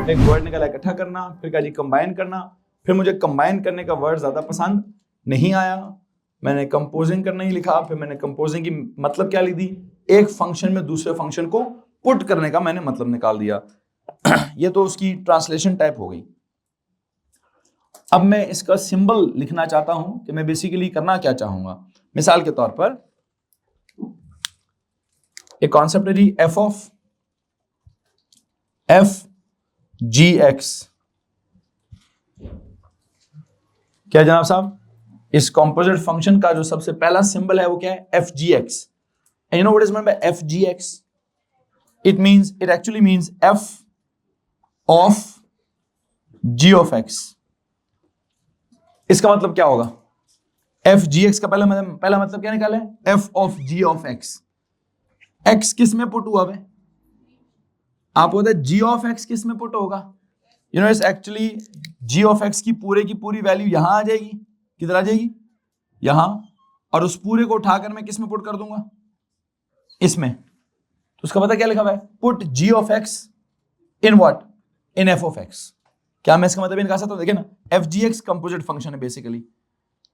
एक वर्ड निकाला इकट्ठा करना, फिर कहा जी कंबाइन करना, फिर मुझे कंबाइन करने का वर्ड ज्यादा पसंद नहीं आया, मैंने कंपोजिंग करना ही लिखा। फिर मैंने कंपोजिंग की मतलब क्या लिख दी, एक फंक्शन में दूसरे फंक्शन को पुट करने का मैंने मतलब निकाल दिया। ये तो उसकी ट्रांसलेशन टाइप हो गई। अब मैं इसका सिंबल लिखना चाहता हूं कि मैं बेसिकली करना क्या चाहूंगा। मिसाल के तौर पर एक कॉन्सेप्ट है जी एफ जी एक्स। क्या जनाब साहब, इस कॉम्पोजिट फंक्शन का जो सबसे पहला सिंबल है वो क्या है, f ji x. And you know what is mean by f ji x? It actually means f of ji of x. इसका मतलब क्या होगा, एफ जी एक्स का पहला मतलब क्या निकाले, f of ji of x. X किस में पुट हुआ है, आप बोलते हैं जी ऑफ एक्स किस में पुट होगा। You know it's actually g of x की पूरी वैल्यू यहां आ जाएगी, किधर आ जाएगी, यहां, और उस पूरे को उठाकर मैं किस में पुट कर दूंगा, इसमें। तो उसका पता क्या लिखा हुआ है, put ji of X in what, in F of X. क्या मैं इसका मतलब निकाल सकता हूं, देखिए ना, एफ जी एक्स कंपोजिट फंक्शन है बेसिकली।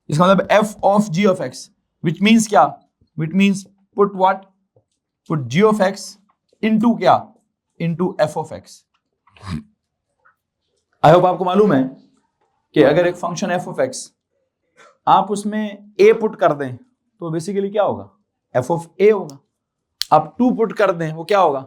इसका मतलब F of ji of X, which means क्या, which means put what, put ji of X into क्या, into F of X. I hope आपको मालूम है कि अगर एक फंक्शन एफ ऑफ एक्स आप उसमें ए पुट कर दें तो बेसिकली क्या होगा, एफ ऑफ ए होगा। आप 2 पुट कर दें वो क्या होगा,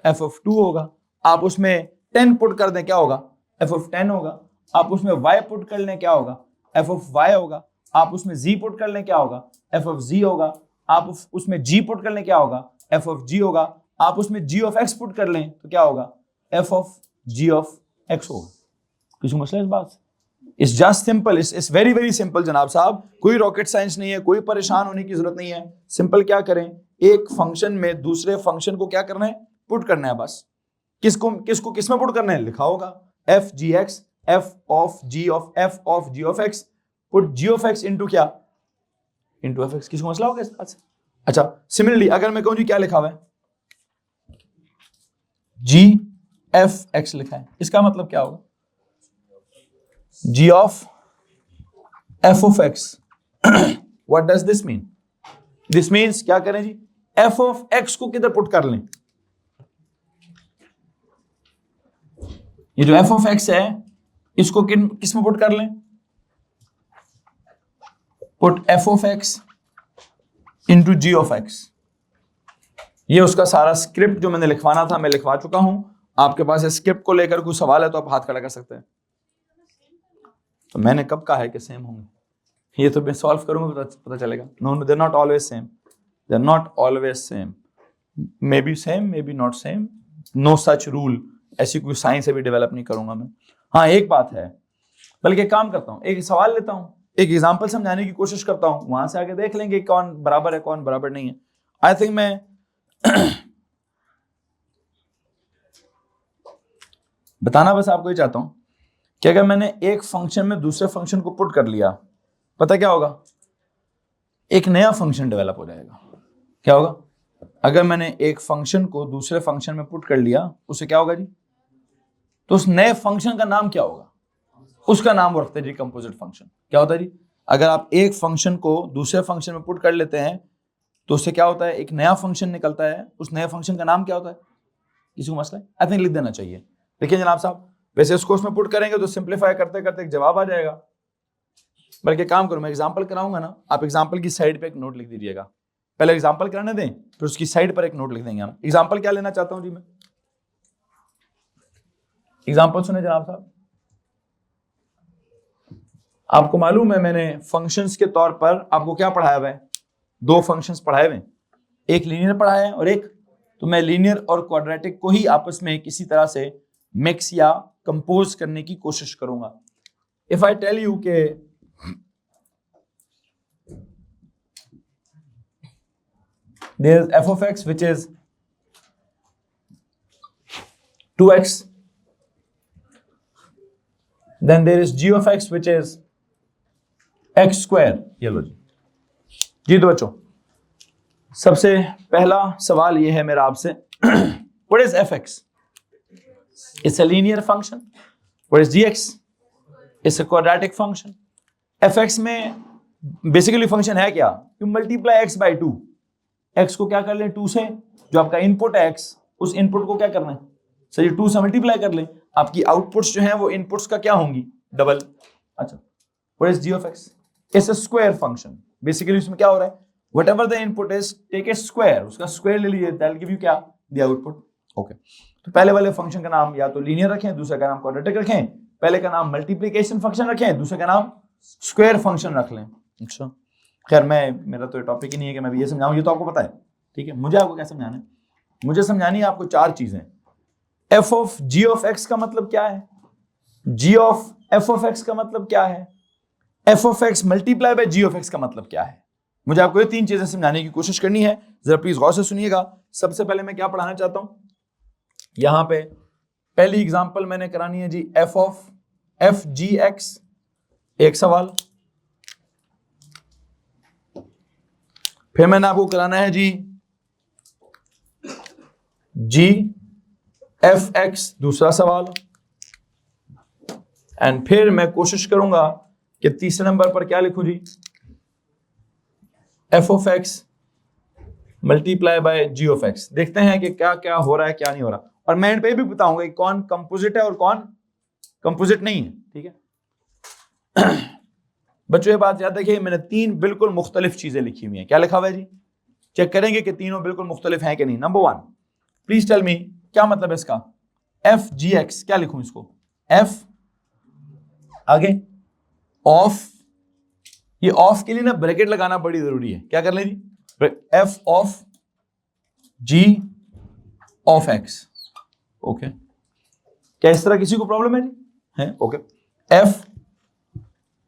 एफ ऑफ 2 होगा। आप उसमें 10 पुट कर दें क्या होगा, एफ ऑफ 10 होगा। आप उसमें y पुट कर लें क्या होगा, एफ ऑफ y होगा। आप उसमें z पुट कर लें क्या होगा, एफ ऑफ z होगा। आप उसमें g पुट कर लें क्या होगा, एफ ऑफ g होगा। आप उसमें g ऑफ x पुट कर लें तो क्या होगा, F of g of x होगा। कुछ मसला इस बात, it's just simple, it's very very simple जनाब साहब, कोई रॉकेट साइंस नहीं है, कोई परेशान होने की जरूरत नहीं है। सिंपल क्या करें, एक फंक्शन में दूसरे फंक्शन को क्या करना है, पुट करना है बस। किसको किसको किस में पुट करना है, लिखा होगा f ji x, f of ji of x, put ji of x into क्या, इंटू एफ एक्स। किसको मसला होगा इस बात से? अच्छा, सिमिलरली अगर मैं कहूं जी क्या लिखा हुआ है, जी एफ एक्स लिखा है, इसका मतलब क्या होगा, g of f of x. What does this mean? This means क्या करें जी, f of x को किधर पुट कर लें, ये जो f of x है इसको किस में पुट कर लें, put f of x into g of x। ये उसका सारा स्क्रिप्ट जो मैंने लिखवाना था मैं लिखवा चुका हूं। आपके पास स्क्रिप्ट को लेकर कोई सवाल है तो आप हाथ खड़ा कर सकते हैं। तो मैंने कब कहा है कि सेम होंगे, ये तो मैं सॉल्व करूंगा पता चलेगा। No they are not always same, they are not always same, may be same may be not same, no such rule. ऐसी कोई साइंस अभी डेवलप नहीं करूंगा मैं। हाँ एक बात है, बल्कि एक काम करता हूँ, एक सवाल लेता हूँ, एक एग्जाम्पल समझाने की कोशिश करता हूँ, वहां से आगे देख लेंगे कौन बराबर है कौन बराबर नहीं है। आई थिंक मैं बताना बस आपको ही चाहता हूं कि अगर मैंने एक फंक्शन में दूसरे फंक्शन को पुट कर लिया, पता क्या होगा, एक नया फंक्शन डेवलप हो जाएगा। क्या होगा, अगर मैंने एक फंक्शन को दूसरे फंक्शन में पुट कर लिया उससे क्या होगा जी, तो उस नए फंक्शन का नाम क्या होगा, उसका नाम रखते हैं जी कंपोजिट फंक्शन। क्या होता है जी, अगर आप एक फंक्शन को दूसरे फंक्शन में पुट कर लेते हैं तो उससे क्या होता है, एक नया फंक्शन निकलता है। उस नए फंक्शन का नाम क्या होता है, किसी को मसला है, आई थिंक लिख देना चाहिए। देखिए जनाब साहब, वैसे इसको उसमें पुट करेंगे तो सिंप्लीफाई करते करते एक जवाब आ जाएगा। बल्कि काम करो, मैं एग्जांपल कराऊंगा ना, आप एग्जांपल की साइड पे एक नोट लिख दीजिएगा। पहले एग्जांपल कराने दें फिर उसकी साइड पर एक नोट लिख देंगे हम। एग्जांपल क्या लेना चाहता हूं जी मैं, एग्जांपल सुने जनाब साहब। आपको मालूम है मैंने फंक्शंस के तौर पर आपको क्या पढ़ाया हुआ है, 2 फंक्शंस पढ़ाए हुए, एक लीनियर पढ़ाया है और एक, तो मैं लीनियर और क्वाड्रेटिक को ही आपस में किसी तरह से मिक्स या कंपोज करने की कोशिश करूंगा। इफ आई टेल यू के there is f of x which is 2x, then there is g of x which is x square। ये लो जी तो बच्चों, सबसे पहला सवाल ये है मेरा आपसे, what is fx? It's a linear function. What is gx? It's a quadratic function. fx में बेसिकली फंक्शन है क्या? You multiply x by 2. x को क्या कर लें 2 से, जो आपका इनपुट है x, उस इनपुट को क्या करना है सर, ये 2 से मल्टीप्लाई कर लें. आपकी आउटपुट्स जो हैं वो इनपुट्स का क्या होंगी, डबल. अच्छा, what is g of x? It's a square function. Basically इसमें क्या हो रहा है, whatever the input is take a square, उसका स्क्वायर ले लीजिए, दैट विल गिव यू क्या, द आउटपुट. ओके, तो पहले वाले फंक्शन का नाम या तो लीनियर रखें, दूसरे का नाम क्वाड्रेटिक रखें. पहले का नाम मल्टीप्लिकेशन फंक्शन रखें, दूसरे का नाम स्क्वायर फंक्शन रख लें. अच्छा, खैर मेरा तो टॉपिक ही नहीं है कि मैं भी ये समझाऊं, ये तो आपको पता है. ठीक है, मुझे आपको क्या समझाना है, मुझे समझानी है आपको 4 चीजें. f of g of x का मतलब क्या है, g of f of x का मतलब क्या है, f of x multiply by g of x का मतलब क्या है. मुझे आपको ये 3 चीजें समझाने की कोशिश करनी है. जरा प्लीज गौर से सुनिएगा. सबसे पहले मैं क्या पढ़ाना चाहता हूं, यहां पे पहली एग्जांपल मैंने करानी है जी, f of f g x. एक सवाल. फिर मैंने आपको कराना है जी g f x, दूसरा सवाल. एंड फिर मैं कोशिश करूंगा कि तीसरे नंबर पर क्या लिखूं जी, f of x multiply by g of x. देखते हैं कि क्या क्या हो रहा है, क्या नहीं हो रहा. और मैं एंड पे भी बताऊंगा कि कौन कंपोजिट है और कौन कंपोजिट नहीं है. ठीक है बच्चों, ये बात याद रखिए, मैंने 3 बिल्कुल मुख्तलिफ चीजें लिखी हुई हैं. क्या लिखा हुआ है जी, चेक करेंगे कि तीनों बिल्कुल मुख्तलिफ हैं कि नहीं. नंबर 1, प्लीज टेल मी क्या मतलब है इसका, एफ जी एक्स. क्या लिखूं इसको, एफ आगे ऑफ. ये ऑफ के लिए ना ब्रैकेट लगाना बड़ी जरूरी है. क्या कर लें जी, F of ji of X. Okay, क्या इस तरह किसी को प्रॉब्लम है जी, है? Okay, F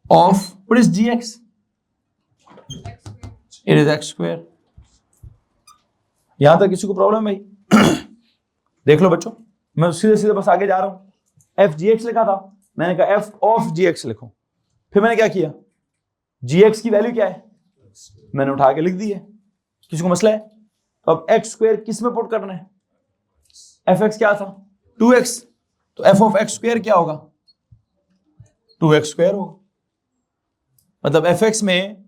of what is G x, it is x square. यहां तक किसी को प्रॉब्लम है भाई? देख लो बच्चों, मैं सीधे सीधे बस आगे जा रहा हूं. एफ जी एक्स लिखा था, मैंने कहा एफ ऑफ जी एक्स लिखो. फिर मैंने क्या किया, जी एक्स की वैल्यू क्या है, मैंने उठा के लिख दी है. किसी को मसला है? तो अब एक्स स्क्वायर किस में पुट करना है, एफ एक्स क्या था 2x, तो एफ ऑफ एक्स स्क्वायर क्या होगा, 2x स्क्वायर होगा. मतलब एफ एक्स में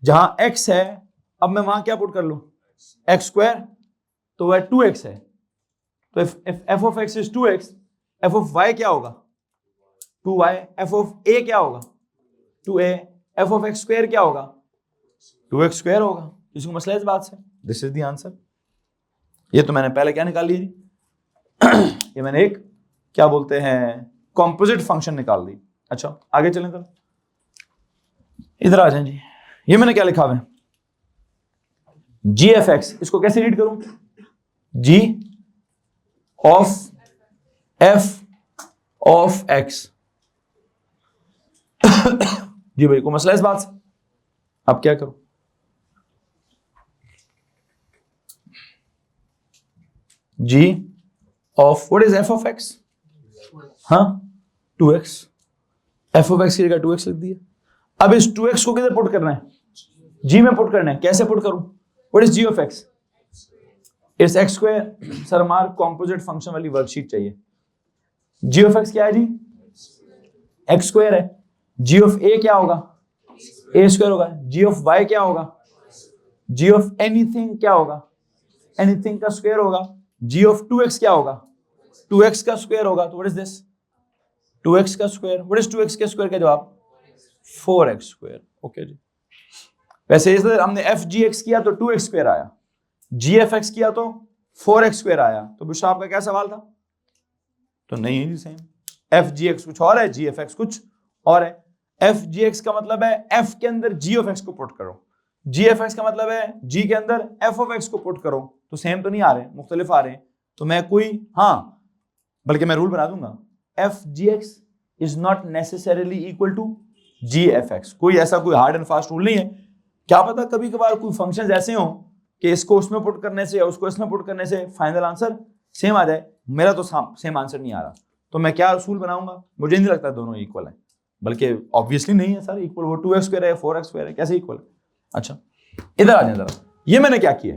जहां x है, अब मैं वहां क्या पुट कर लूं, एक्स स्क्वायर, तो वह 2x है. तो F of x is 2x, F of y क्या होगा 2y, एफ ऑफ a क्या होगा 2a, F of x square क्या होगा 2x स्क्वायर होगा. किसी को मसला है इस बात से? This is the answer. ये तो मैंने पहले क्या निकाल ली जी ये मैंने एक क्या बोलते हैं कॉम्पोजिट फंक्शन निकाल दी. अच्छा, आगे चलें तो इधर आ जाएं जी. ये मैंने क्या लिखा हुआ है, जी एफ एक्स. इसको कैसे रीड करूं, G of F of x जी भाई, को मसला है इस बात से? अब क्या करूं, G of what is F of X, हाँ 2x, एफ ऑफ एक्स की जगह 2x लिख दिया. अब इस 2x को किधर पुट करना है, g में पुट करना है. कैसे पुट करूं, what is g of x, it's x square. Sir हमारे कंपोजिट फंक्शन वाली वर्कशीट चाहिए. g ऑफ x क्या है जी, x स्क्वायर है. g ऑफ a क्या होगा, a स्क्वायर होगा. g ऑफ y क्या होगा, g ऑफ एनीथिंग क्या होगा, एनीथिंग का स्क्वायर होगा. g ऑफ 2x क्या होगा, 2x का स्क्वायर होगा. तो व्हाट इज दिस, 2x का स्क्वायर. व्हाट इज 2x के स्क्वायर का जवाब 4x स्क्वायर. ओके जी. वैसे इस हमने एफ जी एक्स किया तो 2x स्क्वायर आया, जी एफ एक्स किया तो 4x स्क्वायर आया. तो बुशरा आपका क्या सवाल था, तो नहीं है जी सेम. एफ जी एक्स कुछ और है, जी एफ एक्स कुछ और है. एफ जी एक्स का मतलब है एफ के अंदर जी ऑफ एक्स को पुट करो, जी एफ एक्स का मतलब है जी के अंदर एफ ऑफ एक्स को पुट करो. तो सेम तो नहीं आ रहे, मुख्तलिफ आ रहे हैं. तो मैं कोई बल्कि मैं रूल बना दूंगा, f ji x is not necessarily equal to g f x. कोई ऐसा कोई हार्ड एंड फास्ट रूल नहीं है. क्या पता कभी कभार कोई फंक्शंस ऐसे हो कि इसको उसमें पुट करने से या उसको इसमें पुट करने से फाइनल आंसर सेम आ जाए. मेरा तो सेम आंसर नहीं आ रहा, तो मैं क्या असूल बनाऊंगा, मुझे नहीं लगता दोनों इक्वल है. बल्कि ऑब्वियसली नहीं है सर इक्वल, वो 2x स्क्वायर है 4x स्क्वायर है, कैसे इक्वल है. अच्छा इधर आ जाए जरा. ये मैंने क्या किया,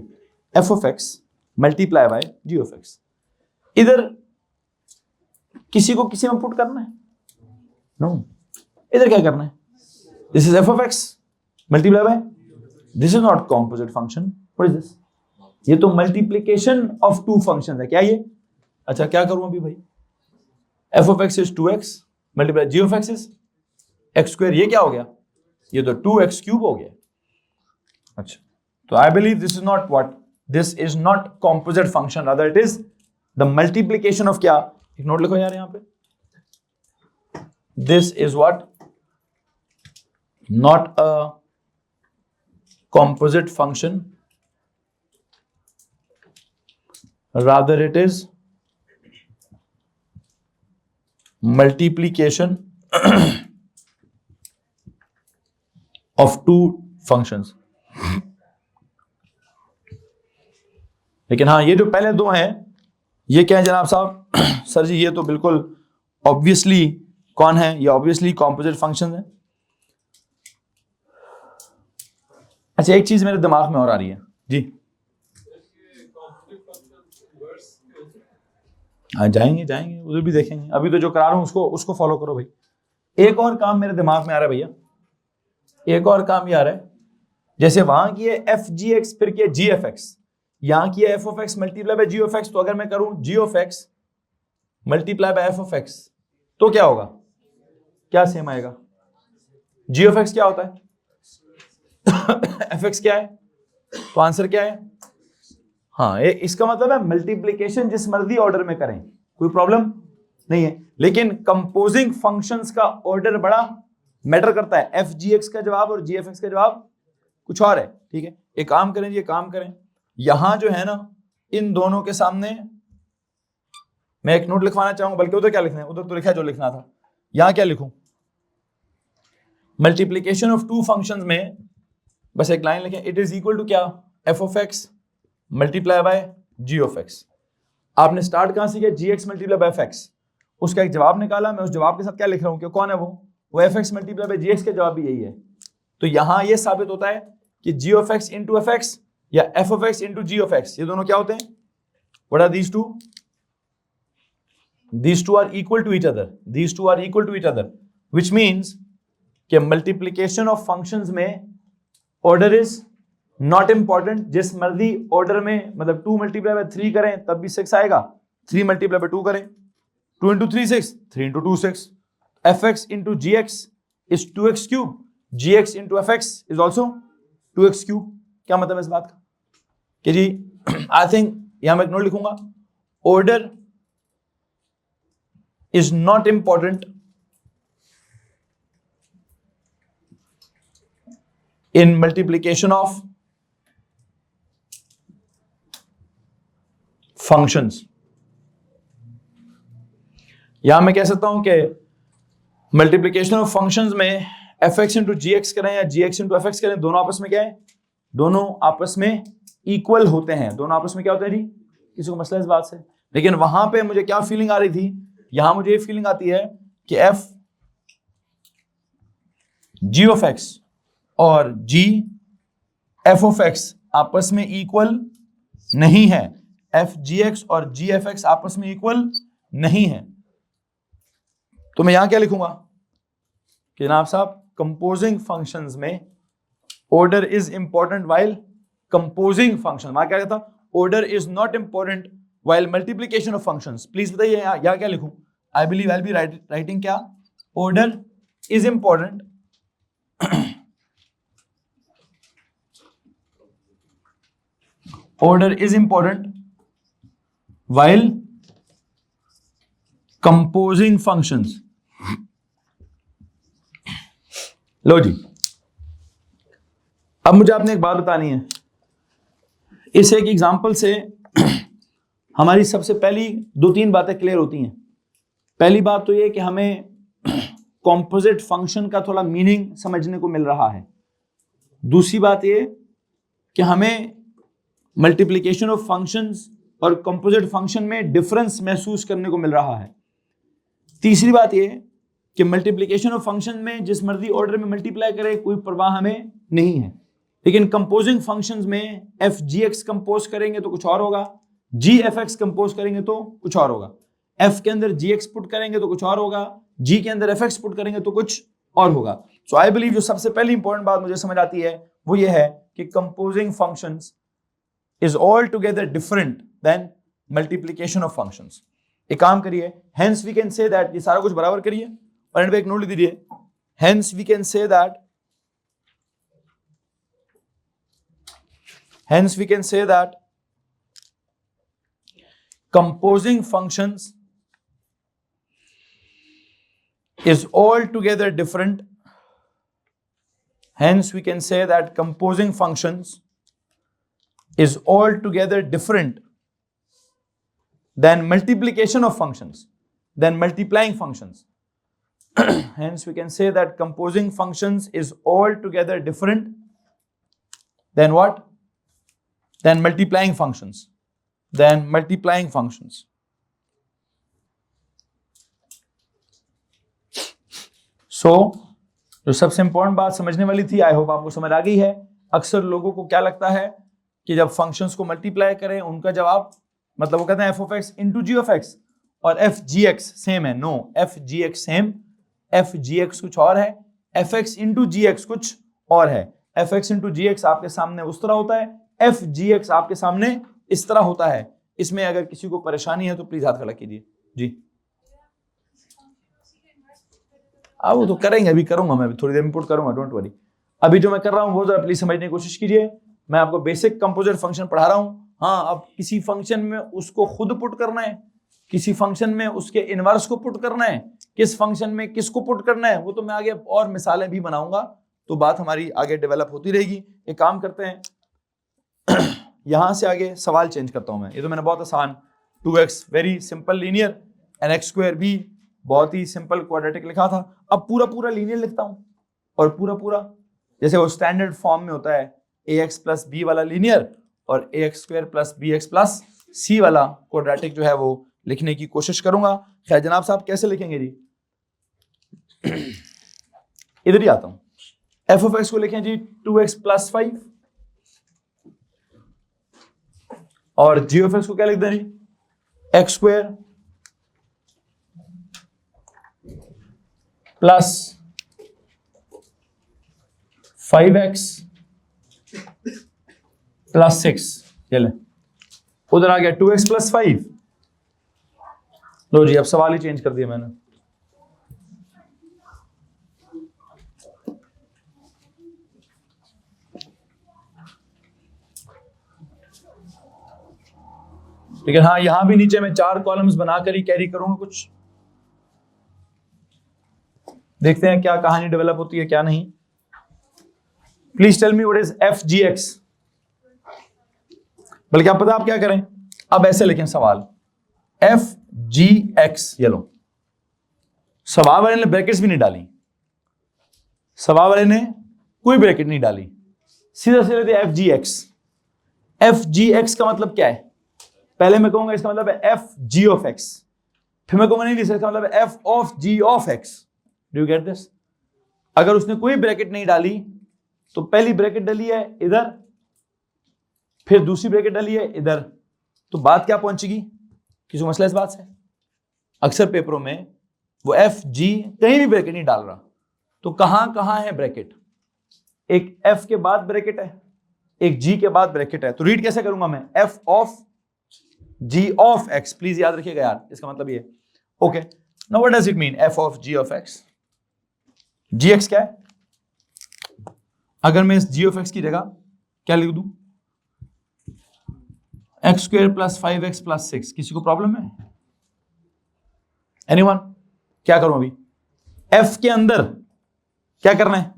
f of x multiply by ji of x. इधर किसी को किसी में पुट करना है? नो। इधर क्या करना है? This is F of x multiply bye, this is not composite function, what is this? ये तो मल्टीप्लीकेशन ऑफ टू फंक्शन है, क्या ये? अच्छा क्या करूं अभी भाई? F of x is 2x multiply g of x is x square, ये क्या हो गया? ये तो 2x क्यूब हो गया। अच्छा, तो I believe this is not what, this is not composite function, rather it is the multiplication of क्या? एक नोट लिखो यार यहां पे, this is what, not a composite function, rather it is multiplication of two functions। लेकिन हाँ, ये जो पहले दो हैं ये क्या है जनाब साहब? सर जी ये तो बिल्कुल ऑब्वियसली कौन है? ये ऑब्वियसली कॉम्पोजिट फंक्शन है। अच्छा एक चीज मेरे दिमाग में और आ रही है जी, हाँ जाएंगे उधर भी देखेंगे, अभी तो जो करा रहा हूं उसको फॉलो करो भाई। एक और काम मेरे दिमाग में आ रहा है भैया, एक और काम ये आ रहा है, जैसे वहां की है एफ जी एक्स फिर की है जी एफ एक्स, यहां की है F of x multiply by ji of X, तो अगर मैं करूं G of x multiply by F of X तो क्या होगा? क्या सेम आएगा? जी ऑफ एक्स क्या होता है? एफ एक्स क्या है? तो आंसर क्या है? हाँ, इसका मतलब है मल्टीप्लीकेशन जिस मर्जी ऑर्डर में करें, कोई प्रॉब्लम नहीं है। लेकिन कंपोजिंग फंक्शंस का ऑर्डर बड़ा मैटर करता है। एफ जी एक्स का जवाब और जी एफ एक्स का जवाब कुछ और है, ठीक है? एक काम करें, ये काम करें, यहां जो है ना इन दोनों के सामने मैं एक नोट लिखवाना चाहूंगा, बल्कि उधर क्या लिखना है? उधर तो लिखा जो लिखना था, यहां क्या लिखूं? मल्टीप्लीकेशन ऑफ टू फंक्शंस में बस एक लाइन लिखें, इट इज इक्वल टू क्या? F of x multiply by ji of X. आपने स्टार्ट कहां से किया? G X multiply by F X, उसका एक जवाब निकाला, मैं उस जवाब के साथ क्या लिख रहा हूं कि कौन है वो f x multiply by g x का जवाब भी यही है। तो यहां ये साबित होता है कि G of x into F X या F of x into G of X, ये दोनों क्या होते हैं? What are these two? These two are equal to each other. These two are equal to each other, which means कि multiplication of functions में order is not important। जिस मर्जी order में, मतलब 2 multiply by 3 करें तब भी 6 आएगा, 3 multiply by 2 करें, 2 into 3 6, 3 into 2 6। fx into gx is 2x cube, gx into fx is also 2x cube। क्या मतलब है इस बात का? कि जी आई थिंक यहां मैं एक नोट लिखूंगा, order is not important in multiplication of functions। यहां मैं कह सकता हूं कि मल्टीप्लीकेशन ऑफ फंक्शंस में एफ एक्स इंटू जी एक्स करें या जी एक्स इंटू एफ एक्स करें, दोनों आपस में क्या है? दोनों आपस में इक्वल होते हैं। दोनों आपस में क्या होते हैं जी? किसी को मसला इस बात से? लेकिन वहां पे मुझे क्या फीलिंग आ रही थी, यहां मुझे ये फीलिंग आती है कि एफ जी ऑफ एक्स और जी एफ ऑफ एक्स आपस में इक्वल नहीं है, एफ जी एक्स और जी एफ एक्स आपस में इक्वल नहीं है। तो मैं यहां क्या लिखूंगा कि जनाब साहब कंपोजिंग फंक्शंस में order is important while composing function, वहां क्या कहता? Order is not important while multiplication of functions। Please बताइए यहाँ क्या लिखूं? I believe I'll be writing क्या? Order is important order is important while composing functions। लो जी, अब मुझे आपने एक बात बतानी है। इस एक एग्जाम्पल से हमारी सबसे पहली 2-3 बातें क्लियर होती हैं। पहली बात तो ये कि हमें कॉम्पोजिट फंक्शन का थोड़ा मीनिंग समझने को मिल रहा है। दूसरी बात ये कि हमें मल्टीप्लिकेशन ऑफ फंक्शंस और कंपोजिट फंक्शन में डिफरेंस महसूस करने को मिल रहा है। तीसरी बात ये कि मल्टीप्लिकेशन ऑफ फंक्शन में जिस मर्जी ऑर्डर में मल्टीप्लाई करे कोई परवाह हमें नहीं है, लेकिन कंपोजिंग फंक्शंस में एफ जी एक्स कंपोज करेंगे तो कुछ और होगा, जी एफ एक्स कंपोज करेंगे तो कुछ और होगा। f के अंदर gx पुट करेंगे तो कुछ और होगा, g के अंदर fx पुट करेंगे तो कुछ और होगा। सो आई बिलीव जो सबसे पहली इंपॉर्टेंट बात मुझे समझ आती है वो ये है कि composing functions is all together different than multiplication of functions. एक काम करिए, hence we can say that, ये सारा कुछ बराबर करिए और एंड पे एक नोट लिख दीजिए, hence we can say that, hence we can say that composing functions is altogether different, hence we can say that composing functions is altogether different than multiplication of functions, than multiplying functions. Hence we can say that composing functions is altogether different than what? Than multiplying functions, than multiplying functions. So जो सबसे important बात समझने वाली थी, आई hope आपको समझ आ गई है। अक्सर लोगों को क्या लगता है कि जब फंक्शंस को मल्टीप्लाई करें उनका जवाब, मतलब वो कहते हैं f of x into g of x और f g x सेम है। No, f g x same, f g x कुछ और है, f x into g x कुछ और है। f x into g x आपके सामने उस तरह होता है, एफ जी एक्स आपके सामने इस तरह होता है। इसमें अगर किसी को परेशानी है तो प्लीज हाथ खड़ा कीजिए जी। वो तो करेंगे, अभी करूंगा मैं, थोड़ी देर में पुट करूंगा, डोंट वरी। अभी जो मैं कर रहा हूं वो जरा प्लीज समझने की कोशिश कीजिए। मैं आपको बेसिक कंपोजिट फंक्शन पढ़ा रहा हूं। हाँ, अब किसी फंक्शन में उसको खुद पुट करना है, किसी फंक्शन में उसके इनवर्स को पुट करना है, किस फंक्शन में किसको पुट करना है, वो तो मैं आगे और मिसालें भी बनाऊंगा, तो बात हमारी आगे डेवलप होती रहेगी। एक काम करते हैं, यहां से आगे सवाल चेंज करता हूं मैं। ये तो मैंने बहुत आसान, 2x very simple linear and x square भी बहुत ही सिंपल क्वाड्रेटिक लिखा था। अब पूरा पूरा लीनियर लिखता हूं और पूरा पूरा जैसे वो स्टैंडर्ड फॉर्म में होता है ax प्लस बी वाला लीनियर और ax square plus bx plus c वाला क्वाड्रेटिक जो है वो लिखने की कोशिश करूंगा। खैर जनाब साहब कैसे लिखेंगे जी? इधर ही आता हूं। f ऑफ x को लिखें जी 2x प्लस 5 और g ऑफ x को क्या लिख दें जी? x square plus 5x plus 6। चले उधर आ गया 2x प्लस 5। लो जी, अब सवाल ही चेंज कर दिया मैंने। लेकिन हाँ, यहां भी नीचे मैं 4 कॉलम्स बनाकर ही कैरी करूंगा कुछ। देखते हैं क्या कहानी डेवलप होती है क्या नहीं। Please tell me what is f ji x. बल्कि आप पता आप क्या करें, अब ऐसे लिखें सवाल, एफ जी एक्स। ये लो, सवाल वाले ने ब्रैकेट्स भी नहीं डाली, सवाल वाले ने कोई ब्रैकेट नहीं डाली, सीधा सीधा दे एफ जी एक्स। एफ जी एक्स का मतलब क्या है? पहले मैं कहूंगा इसका मतलब है एफ जी ऑफ एक्स, फिर मैं कहूंगा नहीं, इसका मतलब है F of ji of x. Do you get this? अगर उसने कोई ब्रैकेट नहीं डाली तो पहली ब्रैकेट डाली है इधर, फिर दूसरी ब्रैकेट डाली है इधर, तो बात क्या पहुंचेगी? किसी मसला इस बात से? अक्सर पेपरों में वो एफ जी कहीं भी ब्रैकेट नहीं डाल रहा, तो कहां कहां है ब्रैकेट? एक एफ के बाद ब्रैकेट है, एक जी के बाद ब्रैकेट है। तो रीड कैसे करूंगा मैं? F of ji of x. Please याद रखिएगा यार, इसका मतलब ये। Okay, now what does it mean f of ji of x? G x क्या है? अगर मैं इस जी ऑफ एक्स की जगह क्या लिख दूं? X square plus 5x plus 6। किसी को प्रॉब्लम है? एनीवन? क्या करूं अभी? f के अंदर क्या करना है?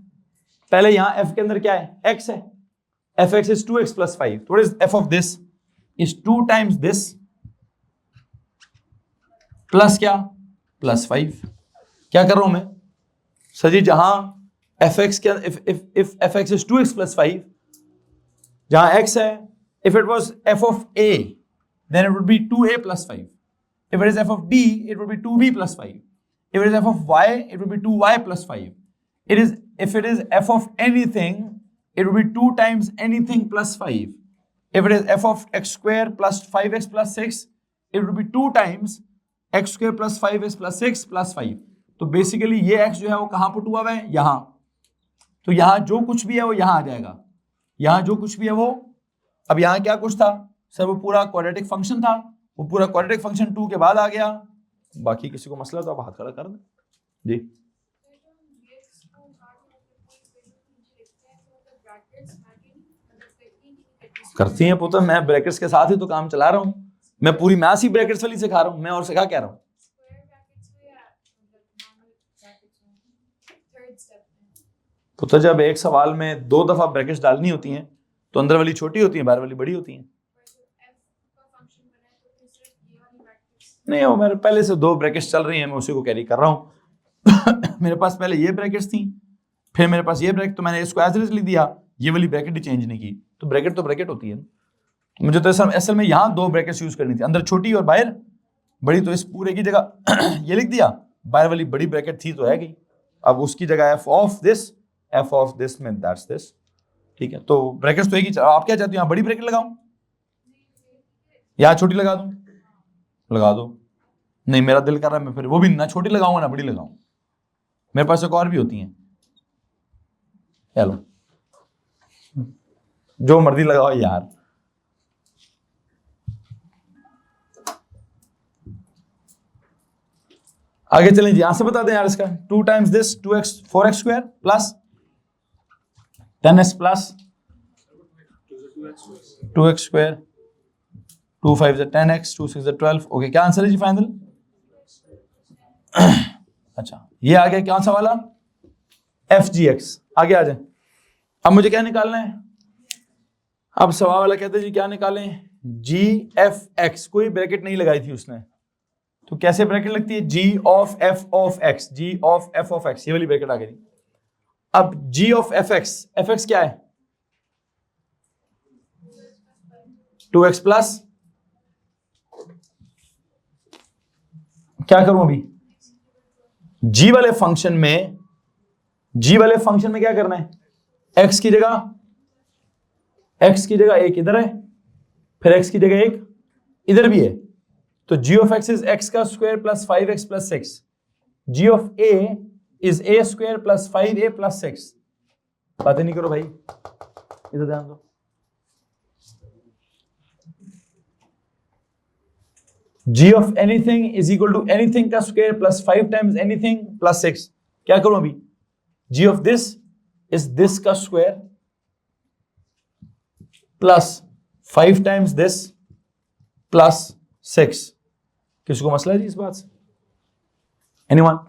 पहले यहां f के अंदर क्या है? x है। fx is 2x plus 5. So what is f of this? Is 2 times this plus क्या? प्लस 5। क्या कर रहा हूं मैं? सर जी, जहां fx के if fx is 2x plus 5, जहां x है, if it was f of a, then it would be 2a plus 5. If it is f of b, it would be 2b plus 5. If it is f of y, it would be 2y plus 5. If it is f of anything, it would be 2 times anything plus 5. If it is f of x square plus 5x plus 6, it would be 2 times x square plus 5x plus 6 plus 5। तो basically ये x जो है वो कहां put हुआ है, यहां। तो यहां जो कुछ भी है वो यहां आ जाएगा, यहां जो कुछ भी है वो, अब यहां क्या कुछ था सर, वो पूरा क्वाड्रेटिक फंक्शन था, वो पूरा क्वाड्रेटिक फंक्शन 2 के बाद आ गया। बाकी किसी को मसला तो आप हाथ खड़ा कर दें जी। करती हैं पुत्र, मैं ब्रैकेट्स के साथ ही तो काम चला रहा हूं, मैं पूरी मैथ्स ही ब्रैकेट्स वाली सिखा रहा हूं, मैं और सिखा क्या रहा हूं। पुत्र जब एक सवाल में 2 दफा ब्रैकेट्स डालनी होती हैं तो अंदर वाली छोटी होती है, बाहर वाली बड़ी होती है। नहीं, वो मेरे पहले से 2 ब्रैकेट्स चल रही हैं, मैं उसी को कैरी कर रहा हूं। मेरे पास पहले ये ब्रैकेट्स थी, फिर मेरे पास ये ब्रैकेट, तो मैंने इसको एज इट इज लिख दिया, ये वाली ब्रैकेट ही चेंज नहीं की। तो ब्रैकेट होती है। मुझे तो असल में यहाँ 2 ब्रैकेट्स यूज करनी थी, अंदर छोटी और बाहर बड़ी। तो इस पूरे की जगह ये लिख दिया, बाहर वाली बड़ी ब्रैकेट थी तो है गई, अब उसकी जगह एफ ऑफ दिस में दैट्स दिस। ठीक है, तो ब्रैकेट्स तो एक ही। आप क्या चाहते हो, यहाँ बड़ी ब्रैकेट लगाऊं, यहाँ छोटी लगा दूं? लगा दो। नहीं, मेरा दिल कर रहा है मैं फिर वो भी ना छोटी लगाऊंगा ना बड़ी लगाऊं, मेरे पास एक और भी होती हैं। चलो जो मर्जी लगाओ यार। आगे चलें जी, यहां से बता दें यार इसका 2 times this 2x 4x square plus 10x plus 2x square 2 5 से 10x 2 6 से 12। ओके, क्या आंसर है जी फाइनल? अच्छा, ये आ गया कौन सा वाला, FGX। आगे आ जाए, अब मुझे क्या निकालना है? अब सवाल वाला कहते हैं जी क्या निकालें, GFX। कोई ब्रैकेट नहीं लगाई थी उसने, तो कैसे ब्रैकेट लगती है, G of F of X, G of F of X, ये वाली ब्रैकेट आ गई। अब G of FX, FX क्या है, 2x प्लस, क्या करूं अभी, G वाले फंक्शन में क्या करना है, x की जगह 1 इधर है, फिर x की जगह 1 इधर भी है, तो g of x is x का square plus 5x plus 6। g of a is a square plus 5a plus 6। बातें नहीं करो भाई, इधर ध्यान दो। g of anything is equal to anything का square plus 5 times anything plus 6। क्या करूं अभी, g of this is this का square plus 5 times this plus 6। किसको मसला है जी इस बात से? Anyone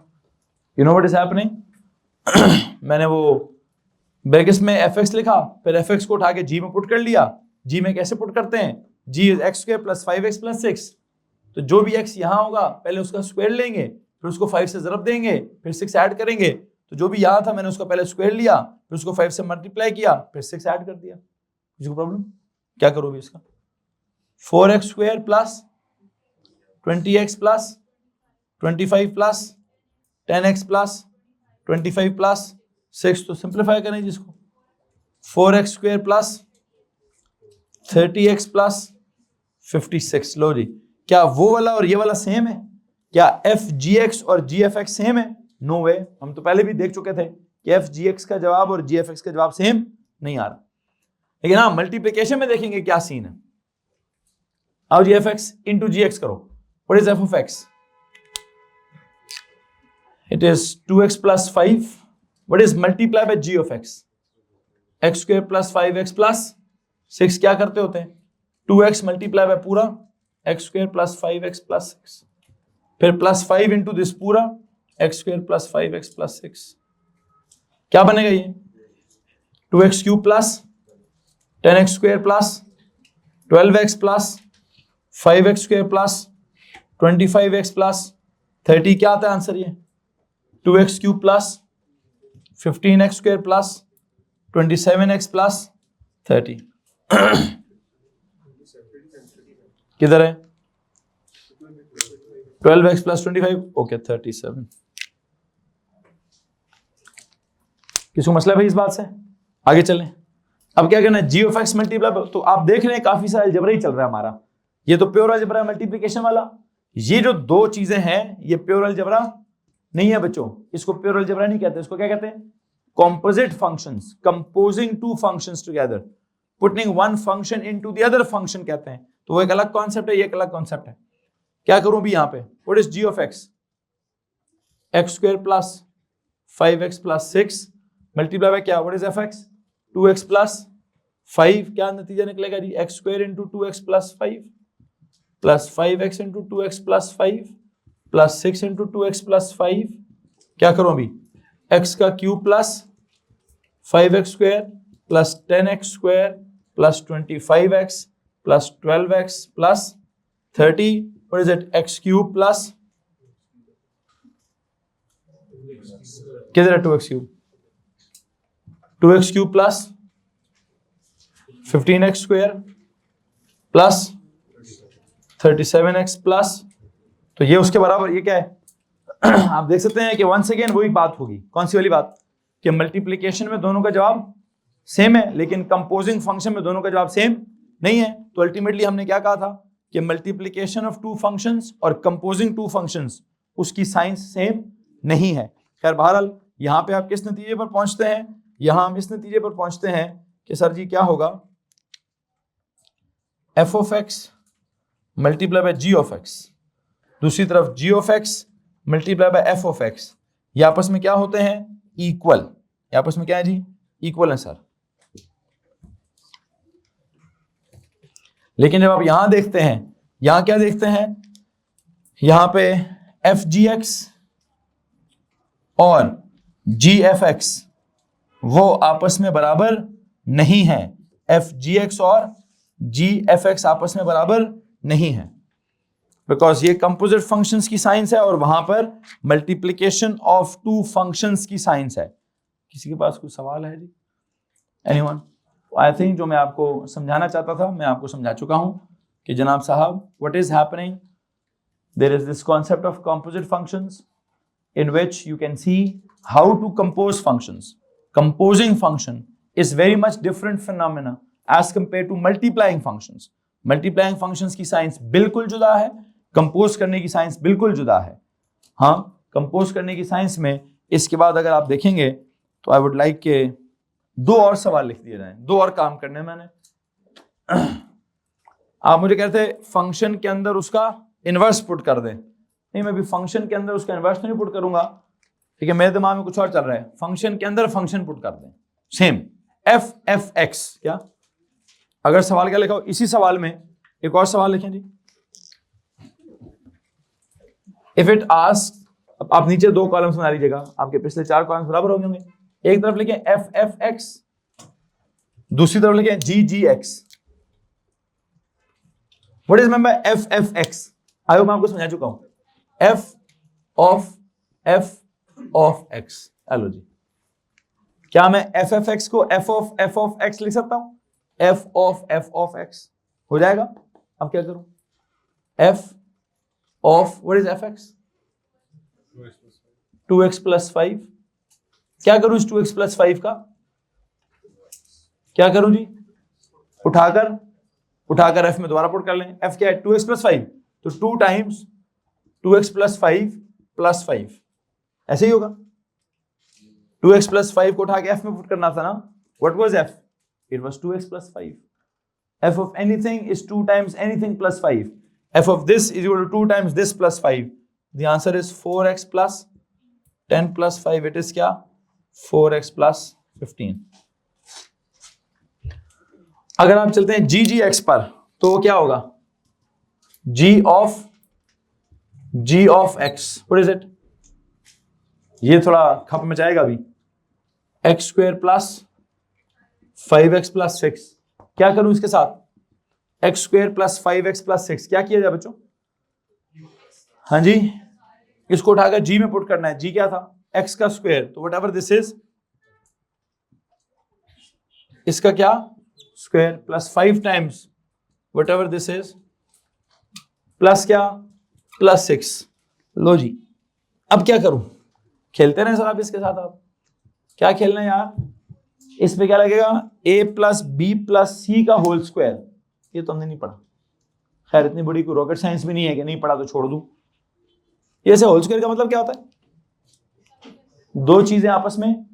you know what is happening? मैंने वो ब्रैकेट्स में fx लिखा, फिर fx को उठा के g में पुट कर लिया। g में कैसे पुट करते हैं, g is x square plus 5x plus 6। तो जो भी x यहां होगा पहले उसका स्क्वायर लेंगे, फिर उसको 5 से ज़रब देंगे, फिर 6 ऐड करेंगे। तो जो भी यहां था मैंने उसका पहले स्क्वायर लिया, फिर उसको 5 से मल्टीप्लाई किया, फिर 6 ऐड कर दिया। किसी को प्रॉब्लम? क्या करो अभी इसका, 4x square plus 20x plus 25 plus 10x plus 25 plus 6। तो सिंप्लीफाई करें जिसको, 4x square plus 30x plus 56। लो जी, क्या वो वाला और ये वाला सेम है? क्या FGX और GFX सेम है? नो वे। हम तो पहले भी देख चुके थे कि FGX का जवाब और GFX का जवाब सेम नहीं आ रहा, लेकिन हाँ मल्टीप्लिकेशन में देखेंगे क्या सीन है। आओ जी, FX इंटू GX करो। What is f of x? It is 2x plus 5. What is multiply by g of x? x square plus 5x plus 6 क्या करते होते हैं, 2x multiply by पूरा x square plus 5x plus 6, फिर plus 5 into this पूरा x square plus 5x plus 6। क्या बनेगा ये, 2x cube plus 10x square plus 12x plus 5x square plus 25x plus 30। क्या आता है आंसर ये, 2x cube plus 15x square plus 27x plus 30। किधर है, 12x प्लस 25, ओके 37। किसको मसला है भाई इस बात से? आगे चलें। अब क्या करना है, जी ऑफ एक्स मल्टीप्लाई, तो आप देख रहे हैं काफी सारा अलजेब्रा ही चल रहा है हमारा। ये तो प्योर अलजेब्रा मल्टीप्लिकेशन वाला, ये जो दो चीजें हैं ये प्योर अलजेब्रा नहीं है बच्चों, इसको प्योर अलजेब्रा नहीं कहते, इसको क्या कहते हैं? Composite functions, composing two functions together, putting one function into the other function कहते हैं। तो वो एक अलग कॉन्सेप्ट है, ये एक अलग कॉन्सेप्ट है। क्या करूं भी यहां पे, what is g of x? x square plus 5x plus 6 multiply by क्या, what is fx? 2x plus 5, क्या नतीजा निकलेगा जी? x square into 2x plus 5 plus 5x into 2x plus 5 plus 6 into 2x plus 5। क्या करूं अभी? x का cube plus 5x square plus 10x square plus 25x plus 12x plus 30, what is it? x cube plus किधर है 2x cube? 2x cube plus 15x square plus 37x plus, तो ये उसके बराबर, ये क्या है? आप देख सकते हैं कि वंस अगेन वही बात होगी। कौन सी वाली बात? कि मल्टीप्लिकेशन में दोनों का जवाब सेम है, लेकिन कंपोजिंग फंक्शन में दोनों का जवाब सेम नहीं है। तो अल्टीमेटली हमने क्या कहा था कि मल्टीप्लिकेशन ऑफ टू फंक्शंस और कंपोजिंग टू फंक्शंस, उसकी साइंस सेम नहीं है। खैर बहरहाल यहां पे आप किस नतीजे पर पहुंचते हैं? यहां हम इस नतीजे पर पहुंचते हैं कि सर जी क्या होगा, f of x multiply by g of x, दूसरी तरफ g of x multiply by f of x, ये आपस में क्या होते हैं? इक्वल। ये आपस में क्या है जी? इक्वल है सर। लेकिन जब आप यहां देखते हैं, यहां क्या देखते हैं? यहां पे एफ जी एक्स और जी एफ एक्स वो आपस में बराबर नहीं है। एफ जी एक्स और जी एफ एक्स आपस में बराबर नहीं है, बिकॉज ये कंपोजिट फंक्शंस की साइंस है और वहां पर मल्टीप्लिकेशन ऑफ टू फंक्शंस की साइंस है। किसी के पास कुछ सवाल है जी? एनीवन? आई थिंक जो मैं आपको समझाना चाहता था मैं आपको समझा चुका हूं कि जनाब साहब, what is happening, there is this concept of composite functions in which you can see how to compose functions. Composing function is very much different phenomena as compared to multiplying functions. Multiplying functions की science बिल्कुल जुदा है, compose करने की science बिल्कुल जुदा है। हाँ, कंपोज करने की साइंस में इसके बाद अगर आप देखेंगे तो आई वुड लाइक के 2 और सवाल लिख दिए जाएं, 2 और काम करने मैंने। आप मुझे कहते फंक्शन के अंदर उसका इनवर्स पुट कर दें। नहीं, मैं भी फंक्शन के अंदर उसका इनवर्स नहीं पुट करूंगा, ठीक है, मेरे दिमाग में कुछ और चल रहा है। फंक्शन के अंदर फंक्शन पुट कर दें, सेम एफ एफ एक्स। क्या अगर सवाल क्या लिखा हो, इसी सवाल में एक और सवाल लिखें जी, इफ इट आस्क, आप नीचे 2 कॉलम्स बना लीजिएगा, आपके पिछले 4 कॉलम्स बराबर हो होंगे। एक तरफ लिखें एफ एफ एक्स, दूसरी तरफ लिखें जी G X. What is mean by F F X? I hope मैं आपको समझा चुका हूं। f ऑफ x, हेलो जी, क्या मैं f ऑफ x को f ऑफ x लिख सकता हूं? f ऑफ x हो जाएगा। अब क्या करूं? f of what is fx? 2x plus 5। क्या करूं इस 2x प्लस 5 का? क्या करूं जी? उठाकर f में दोबारा पुट कर लें। f क्या है? 2x प्लस 5, तो 2 टाइम्स 2x प्लस 5 प्लस 5, ऐसे ही होगा। 2x प्लस 5 को उठा के f में पुट करना था ना। What was f? It was 2x plus 5. f of anything is 2 times anything plus 5. f of this is equal to 2 times this plus 5. The answer is 4x plus 10 plus 5. It is क्या? 4x plus 15. अगर आप चलते हैं जी G x पर, तो क्या होगा? g of x, what is it? ये थोड़ा खप मचाएगा अभी। x square plus 5x plus 6। क्या करूं इसके साथ? x square plus 5x plus 6 क्या किया जाए बच्चों? हाँ जी, इसको उठाकर g में पुट करना है। g क्या था? x का स्क्वायर, तो वट एवर दिस इज, इसका क्या? Square plus 5 times what ever this is, plus क्या? प्लस 6। लो जी, अब क्या करूं? खेलते रहे सर आप इसके साथ। आप क्या खेलना है यार? इस पे क्या लगेगा? a प्लस बी प्लस सी का होल स्क्वायर। ये तो हमने नहीं पढ़ा। खैर इतनी बड़ी कोई रॉकेट साइंस भी नहीं है कि नहीं पढ़ा तो छोड़ दूं। ऐसे होल स्क्वायर का मतलब क्या होता है? दो चीजें आपस में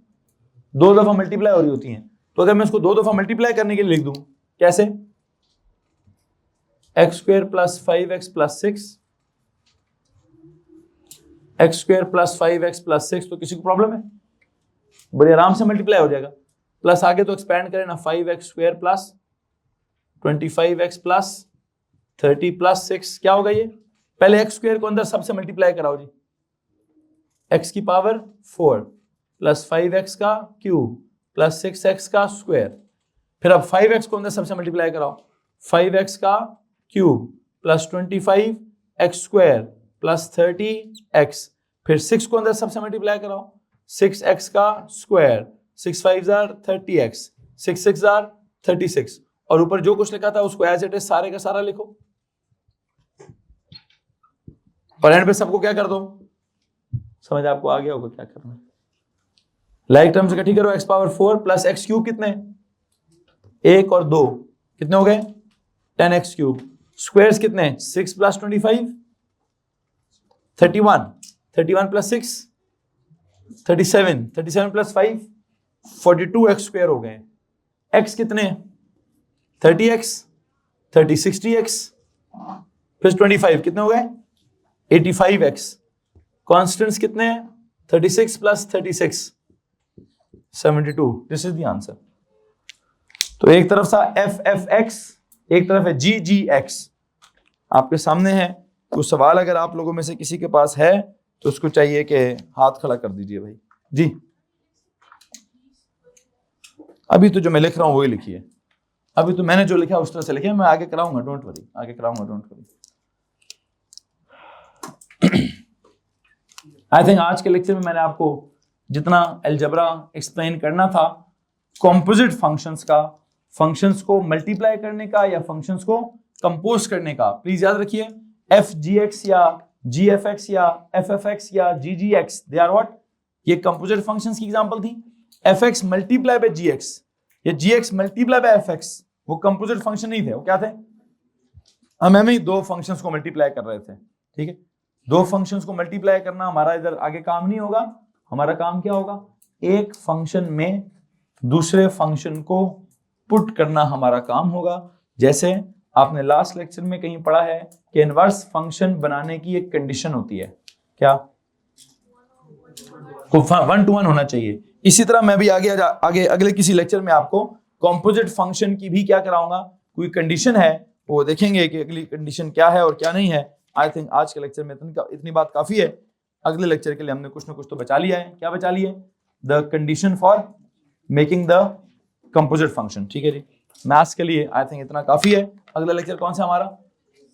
दो दफा मल्टीप्लाई हो रही होती हैं। तो अगर मैं इसको दो दफा मल्टीप्लाई करने के लिए लिख दूं, कैसे? X square plus 5x plus 6, x square plus 5x plus 6, तो किसी को प्रॉब्लम है? बड़े आराम से मल्टीप्लाई हो जाएगा। प्लस आगे तो एक्सपैंड करें ना, 5x square plus 25x plus 30 plus 6, क्या होगा ये? पहले एक्स स्क्वायर को अंदर सबसे मल्टीप्लाई कराओ जी, x की पावर 4 प्लस 5x का क्यूब प्लस 6x का स्क्वायर। फिर अब 5x को अंदर सबसे मल्टीप्लाई कराओ, 5x का cube plus 25x square plus 30x। फिर 6 को अंदर सबसे मल्टीप्लाई कराओ, 6x का स्क्वायर, 6 5 आर 30x, 6 6 आर 36, और ऊपर जो कुछ लिखा था उसको एज इट इज सारे का सारा लिखो, और एंड पे सबको क्या कर दो? समझ आपको आ गया होगा क्या करना है। लाइक टर्म्स इकट्ठी करो, x power 4 plus x cube कितने? 1 और 2 कितने हो गए? 10x cube. स्क्वायर्स कितने? 6 plus 25 31, 31 plus 6 37, 37 plus 5 42x square हो गए। x कितने? 30x, 30 60x, फिर 25 कितने हो गए? 85x। कॉन्स्टेंट्स कितने हैं? 36 plus 36 72। This is the answer. तो एक तरफ था f(f(x), एक तरफ है g(g(x). आपके सामने है। कुछ सवाल अगर आप लोगों में से किसी के पास है तो उसको चाहिए कि हाथ खड़ा कर दीजिए भाई जी। अभी तो जो मैं लिख रहा हूं वही लिखिए, अभी तो मैंने जो लिखा उस तरह से लिखिए, मैं आगे कराऊंगा, डोंट वरी, आगे कराऊंगा, डोंट वरी। आई थिंक आज के लेक्चर में मैंने आपको जितना अलजेब्रा एक्सप्लेन करना था, कॉम्पोजिट फंक्शंस का, फंक्शंस को मल्टीप्लाई करने का या फंक्शंस को कंपोज करने का, प्लीज याद रखिए f(g(x) या g(f(x) या f(f(x) या g(g(x), दे आर व्हाट? ये कंपोजिट फंक्शंस की एग्जांपल थी। f(x) मल्टीप्लाई बाय g(x) या g(x) मल्टीप्लाई बाय f(x), वो कंपोजिट फंक्शन नहीं थे, वो क्या थे? हम ही दो फंक्शंस को मल्टीप्लाई कर रहे थे, ठीक है। दो फंक्शंस को मल्टीप्लाई करना हमारा इधर आगे काम नहीं होगा। हमारा काम क्या होगा? एक फंक्शन में दूसरे फंक्शन को पुट करना हमारा काम होगा। जैसे आपने लास्ट लेक्चर में कहीं पढ़ा है कि इनवर्स फंक्शन बनाने की एक कंडीशन होती है, क्या? 1:1 होना चाहिए। इसी तरह मैं भी आगे अगले किसी लेक्चर में आपको कॉम्पोजिट फंक्शन की भी क्या कराऊंगा, कोई कंडीशन है वो देखेंगे कि अगली कंडीशन क्या है और क्या नहीं है। आई थिंक आज के लेक्चर में इतनी बात काफी है। अगले लेक्चर के लिए हमने कुछ ना कुछ तो बचा लिया है। क्या बचा लिया है? The condition for making the composite function, ठीक है जी। मैथ्स के लिए आई थिंक इतना काफी है। अगला लेक्चर कौन सा हमारा?